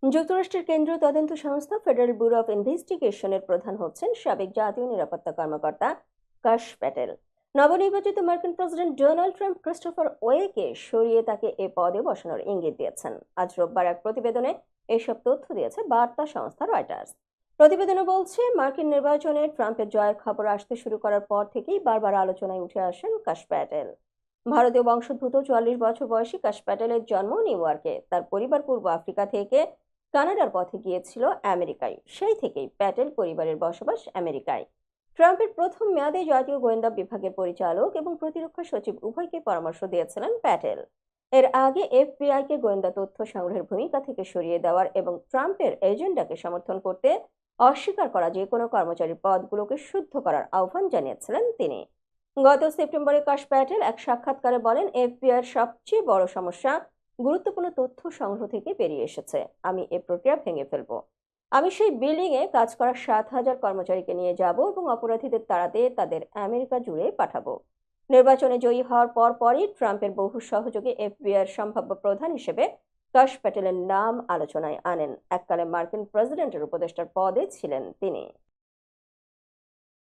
যুক্তরাষ্ট্রের কেন্দ্রীয় তদন্ত সংস্থা ফেডারেল ব্যুরো অফ ইনভেস্টিগেশনের প্রধান হচ্ছেন সাবেক জাতীয় নিরাপত্তা কর্মকর্তা কাশ প্যাটেল। নবনির্বাচিত মার্কিন প্রেসিডেন্ট ডোনাল্ড ট্রাম্প ক্রিস্টোফার ওয়েকে সরিয়ে তাকে এ পদে বসানোর ইঙ্গিত দিয়েছেন। আজ রোববার এক প্রতিবেদনে এসব তথ্য দিয়েছে বার্তা সংস্থা রয়টার্স। প্রতিবেদনে বলছে, মার্কিন নির্বাচনে ট্রাম্পের জয়ের খবর আসতে শুরু করার পর থেকেই বারবার আলোচনায় উঠে আসেন কাশ প্যাটেল। ভারতীয় বংশোদ্ভূত ৪৪ বছর বয়সী কাশ প্যাটেলের জন্ম নিউ ইয়র্কে। তার পরিবার পূর্ব আফ্রিকা থেকে কানাডার পথে গিয়েছিল আমেরিকায়। সেই থেকেই প্যাটেল পরিবারের বসবাস আমেরিকায়। ট্রাম্পের প্রথম মেয়াদে জাতীয় গোয়েন্দা বিভাগের পরিচালক এবং প্রতিরক্ষা সচিব উভয়কে পরামর্শ দিয়েছিলেন প্যাটেল। এর আগে এফবিআইকে গোয়েন্দা তথ্য সংগ্রহের ভূমিকা থেকে সরিয়ে দেওয়ার এবং ট্রাম্পের এজেন্ডাকে সমর্থন করতে অস্বীকার করা যে কোনো কর্মচারীর পদগুলোকে শুদ্ধ করার আহ্বান জানিয়েছিলেন তিনি। গত সেপ্টেম্বরে কাশ প্যাটেল এক সাক্ষাৎকারে বলেন, এফবিআইয়ের সবচেয়ে বড় সমস্যা গুরুত্বপূর্ণ তথ্য সংগ্রহ থেকে বেরিয়ে এসেছে। আমি এ প্রক্রিয়া ভেঙে ফেলবো। আমি সেই বিল্ডিংয়ে কাজ করা ৭,০০০ কর্মচারীকে নিয়ে যাব এবং অপরাধীদের তাড়াতে তাদের আমেরিকা জুড়ে পাঠাবো। নির্বাচনে জয়ী হওয়ার পরই ট্রাম্পের বহু সহযোগী এফবিআইয়ের সম্ভাব্য প্রধান হিসেবে কাশ প্যাটেলের নাম আলোচনায় আনেন। এককালে মার্কিন প্রেসিডেন্টের উপদেষ্টার পদে ছিলেন তিনি।